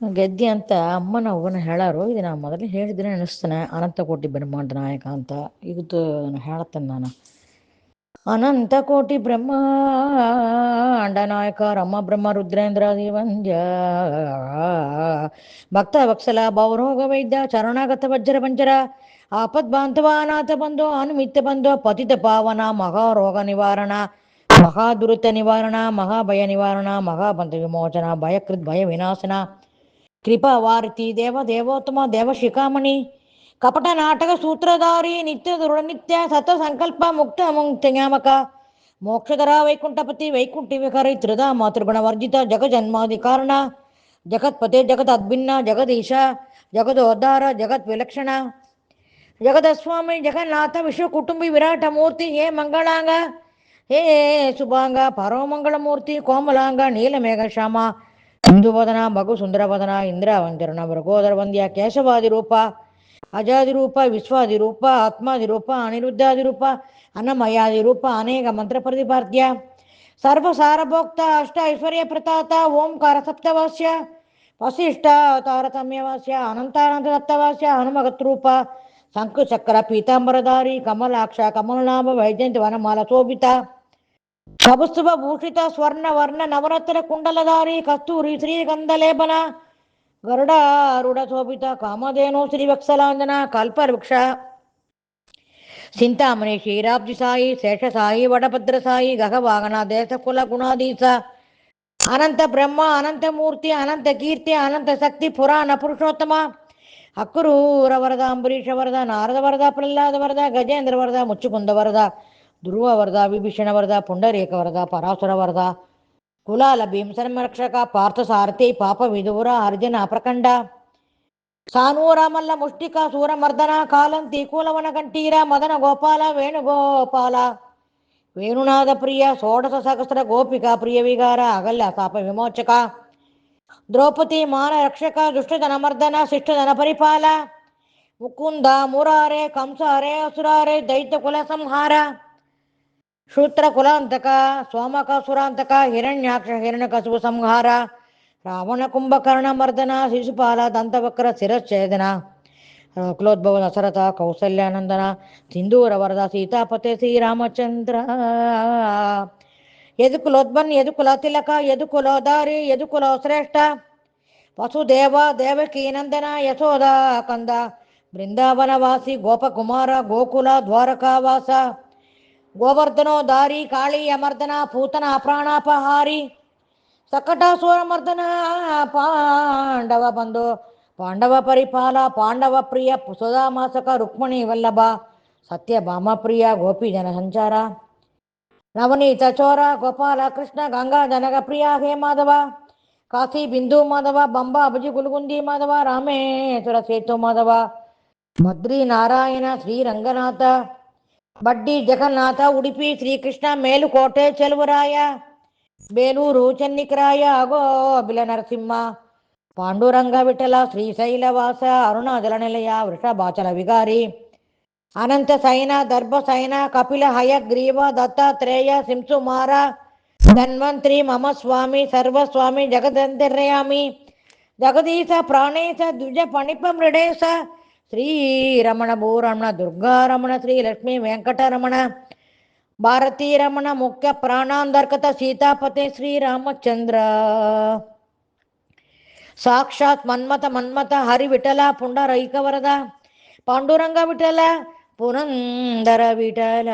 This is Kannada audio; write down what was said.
ಗೆದ್ದಿ ಅಂತ ಅಮ್ಮನ ಅವ್ವನ ಹೇಳಾರು. ಇದು ನಾನು ಮೊದಲೇ ಹೇಳಿದ್ರೆ ಅನಿಸ್ತಾನೆ, ಅನಂತ ಕೋಟಿ ಬ್ರಹ್ಮಾಂಡ ನಾಯಕ ಅಂತ. ಇದು ಹೇಳತ್ತೇನೆ ನಾನು. ಅನಂತ ಕೋಟಿ ಬ್ರಹ್ಮಾಂಡ ನಾಯಕ ರಮ ಬ್ರಹ್ಮ ರುದ್ರೇಂದ್ರ ದಿವಂದ್ಯ ಭಕ್ತ ವತ್ಸಲ ಭವರೋಗ ವೈದ್ಯ ಚರಣಾಗತ ವಜ್ರ ಪಂಜರ ಆಪದ್ ಬಾಂಧವ ಅನಾಥ ಬಂಧು ಅನುಮಿತ್ಯ ಬಂಧು ಪತಿತ ಪಾವನ ಮಹಾರೋಗ ನಿವಾರಣ ಮಹಾದುರಿತ ನಿವಾರಣ ಮಹಾಭಯ ನಿವಾರಣ ಮಹಾಬಂಧ ವಿಮೋಚನ ಭಯಕೃತ್ ಭಯ ವಿನಾಶನ ಕೃಪಾ ವಾರತಿ ದೇವ ದೇವೋತ್ತಮ ದೇವ ಶಿಖಾಮಣಿ ಕಪಟ ನಾಟಕ ಸೂತ್ರಧಾರಿ ನಿತ್ಯ ದೃಢ ನಿತ್ಯ ಸತ ಸಂಕಲ್ಪ ಮುಕ್ತ ಮುಕ್ತ ಜ್ಞಾಮಕ ಮೋಕ್ಷಧರ ವೈಕುಂಠಪತಿ ವೈಕುಂಠಿ ವಿಕಾರಿ ತ್ರಿಧಾ ಮಾತೃಗುಣ ವರ್ಜಿತ ಜಗಜನ್ಮಾದಿ ಕಾರಣ ಜಗತ್ಪತೆ ಜಗತ್ ಅದ್ಭಿನ್ನ ಜಗದೀಶ ಜಗದೋದ್ಧಾರ ಜಗತ್ ವಿಲಕ್ಷಣ ಜಗದಸ್ವಾಮಿ ಜಗನ್ನಾಥ ವಿಶ್ವ ಕುಟುಂಬಿ ವಿರಾಟ ಮೂರ್ತಿ ಹೇ ಮಂಗಳಾಂಗ ಹೇ ಶುಭಾಂಗ ಪರಮಂಗಳ ಮೂರ್ತಿ ಕೋಮಲಾಂಗ ನೀಲಮೇಘ ಶ್ಯಾಮ ಹಿಂದುವದನ ಮಗು ಸುಂದರವದನ ಇಂದ್ರಾವಂಚರಣ ಮೃಗೋದರ ವಂದ್ಯ ಕೇಶವಾದಿ ರೂಪ ಅಜಾದಿ ರೂಪ ವಿಶ್ವಾದಿ ರೂಪ ಆತ್ಮಾದಿ ರೂಪ ಅನಿರುದ್ಧಾದಿ ರೂಪ ಅನ್ನಮಯಾದಿ ರೂಪ ಅನೇಕ ಮಂತ್ರ ಪ್ರತಿಪಾದ್ಯ ಸರ್ವ ಸಾರಭೋಕ್ತ ಅಷ್ಟ ಐಶ್ವರ್ಯ ಪ್ರತಾತ ಓಂಕಾರ ಸಪ್ತವಾಸ್ಯ ವಸಿಷ್ಠ ತಾರತಮ್ಯವಾಸ್ಯ ಅನಂತಾನಂದ ದತ್ತವಾಸ್ಯ ಹನುಮಗತ್ ರೂಪ ಶಂಕು ಚಕ್ರ ಪೀತಾಂಬರಧಾರಿ ಕಮಲಾಕ್ಷ ಕಮಲನಾಭ ವೈಜಯಂತಿ ವನಮಾಲ ಶೋಭಿತ ಕಬಸ್ತುಭ ಭೂಷಿತ ಸ್ವರ್ಣ ವರ್ಣ ನವರತ್ನ ಕುಂಡಲಧಾರಿ ಕಸ್ತೂರಿ ಶ್ರೀಗಂಧಲೇಪನ ಗರುಡಾರೂಢ ಶೋಭಿತ ಕಾಮಧೇನು ಶ್ರೀವತ್ಸಲಾಂಜನ ಕಲ್ಪವೃಕ್ಷ ಚಿಂತಾಮಣಿ ಕ್ಷೀರಾಬ್ಜಿ ಸಾಯಿ ಶೇಷಸಾಯಿ ವಡಭದ್ರ ಸಾಯಿ ಗಗವಾಗನ ದೇಶಕುಲ ಗುಣಾಧೀಶ ಅನಂತ ಬ್ರಹ್ಮ ಅನಂತ ಮೂರ್ತಿ ಅನಂತ ಕೀರ್ತಿ ಅನಂತ ಶಕ್ತಿ ಪುರಾಣ ಪುರುಷೋತ್ತಮ ಅಕ್ರೂರ ವರದ ಅಂಬರೀಷ ವರದ ನಾರದ ವರದ ಪ್ರಹ್ಲಾದ ವರದ ಗಜೇಂದ್ರ ವರದ ಮುಚ್ಚುಕುಂದ ವರದ ಧ್ರುವ ವರದ ವಿಭೀಷಣ ವರದ ಪುಂಡರೀಕ ವರದ ಪರಾಸುರ ವರದ ಕುಲಾಲ ಭೀಮಸನ್ಮರಕ್ಷಕ ಪಾರ್ಥ ಸಾರಥಿ ಪಾಪ ವಿದೂರ ಅರ್ಜುನ ಪ್ರಖಂಡ ಸಾನೂರ ಮಲ್ಲ ಮುಷ್ಟಿಕ ಸೂರಮರ್ದನ ಕಾಲಂತಿ ಕೂಲವನ ಕಂಠೀರ ಮದನ ಗೋಪಾಲ ವೇಣುಗೋಪಾಲ ವೇಣುನಾಥ ಪ್ರಿಯ ಷೋಡಶ ಸಹಸ್ರ ಗೋಪಿಕಾ ಪ್ರಿಯ ವಿಗಾರ ಅಗಲ್ಯ ತಾಪ ವಿಮೋಚಕ ದ್ರೌಪದಿ ಮಾನ ರಕ್ಷಕ ದುಷ್ಟಜನ ಮರ್ದನ ಶಿಷ್ಟಜನ ಪರಿಪಾಲ ಮುಕುಂದ ಮುರಾರೆ ಕಂಸಾರೆ ಅಸುರಾರೆ ದೈತ್ಯ ಕುಲ ಸಂಹಾರ ಶೂತ್ರ ಕುಲಾಂತಕ ಸೋಮಕ ಸುರಾಂತಕ ಹಿರಣ್ಯಾಕ್ಷ ಹಿರಣ್ಯಕಶಿಪು ಸಂಹಾರ ರಾವಣ ಕುಂಭಕರ್ಣ ಮರ್ದನ ಶಿಶುಪಾಲ ದಂತವಕ್ರ ಶಿರಚ್ಛೇದನ ಕುಲೋದ್ಭವ ದಶರಥ ಕೌಸಲ್ಯಾನಂದನ ಸಿಂಧೂರ ವರದ ಸೀತಾಪತೆ ಶ್ರೀರಾಮಚಂದ್ರ ಯದುಕುಲೋದ್ಭನ್ ಯದುಕುಲ ತಿಲಕ ಯದುಕುಲೋದಾರಿ ಯದುಕುಲ ಶ್ರೇಷ್ಠ ವಸುದೇವ ದೇವಕೀ ನಂದನ ಯಶೋಧ ಕಂದ ಬೃಂದಾವನವಾಸಿ ಗೋಪಕುಮಾರ ಗೋಕುಲ ದ್ವಾರಕಾವಾಸ ಗೋವರ್ಧನೋ ದಾರಿ ಕಾಳಿ ಅಮರ್ದನ ಪೂತನ ಪ್ರಾಣಾಪಹಾರಿ ಸಕಟಾಸುರ ಮರ್ದನ ಪಾಂಡವ ಬಂಧು ಪಾಂಡವ ಪರಿಪಾಲ ಪಾಂಡವ ಪ್ರಿಯ ಸುಧಾಮಾಸಕ ರುಕ್ಮಿಣಿ ವಲ್ಲಭ ಸತ್ಯಭಾಮ ಪ್ರಿಯ ಗೋಪಿ ಜನ ಸಂಚಾರ ನವನೀತ ಚೋರ ಗೋಪಾಲ ಕೃಷ್ಣ ಗಂಗಾ ಜನಕ ಪ್ರಿಯ ಹೇ ಮಾಧವ ಕಾಶಿ ಬಿಂದು ಮಾಧವ ಬಂಬಾ ಅಬಜಿ ಗುಲ್ಗುಂದಿ ಮಾಧವ ರಾಮೇಶ್ವರ ಸೇತು ಮಾಧವ ಮದ್ರಿ ನಾರಾಯಣ ಶ್ರೀರಂಗನಾಥ ಬಡ್ಡಿ ಜಗನ್ನಾಥ ಉಡುಪಿ ಶ್ರೀಕೃಷ್ಣ ಮೇಲುಕೋಟೆ ಚೆಲುವರಾಯ ಬೇಲೂರು ಚೆನ್ನಿಕರಾಯ ಅಗೋಬಿಲ ನರಸಿಂಹ ಪಾಂಡುರಂಗ ವಿಠಲ ಶ್ರೀಶೈಲವಾಸ ಅರುಣಾಚಲ ನಿಲಯ ವೃಷಭಾಚಲ ವಿಗಾರಿ ಅನಂತ ಸೈನ ದರ್ಭ ಸೈನ ಕಪಿಲ ಹಯಗ್ರೀವ ದತ್ತಾತ್ರೇಯ ಸಿಂಸುಮಾರ ಧನ್ವಂತ್ರಿ ಮಮ ಸ್ವಾಮಿ ಸರ್ವಸ್ವಾಮಿ ಜಗದಂತರ್ಯಾಮಿ ಜಗದೀಶ ಪ್ರಾಣೇಶ ದ್ವಿಜ ಪಣಿಪ ಮೃಡೇಶ ಶ್ರೀರಮಣ ಭೂರಮಣ ದುರ್ಗಾರಮಣ ಶ್ರೀ ಲಕ್ಷ್ಮೀ ವೆಂಕಟರಮಣ ಭಾರತೀ ರಮಣ ಮುಖ್ಯ ಪ್ರಾಣಾಂತರ್ಗತ ಸೀತಾಪತಿ ಶ್ರೀರಾಮಚಂದ್ರ ಸಾಕ್ಷಾತ್ ಮನ್ಮಥ ಮನ್ಮಥ ಹರಿ ವಿಠಲ ಪುಂಡರೈಕ ವರದ ಪಾಂಡುರಂಗ ವಿಠಲ ಪುರಂದರ ವಿಠಲ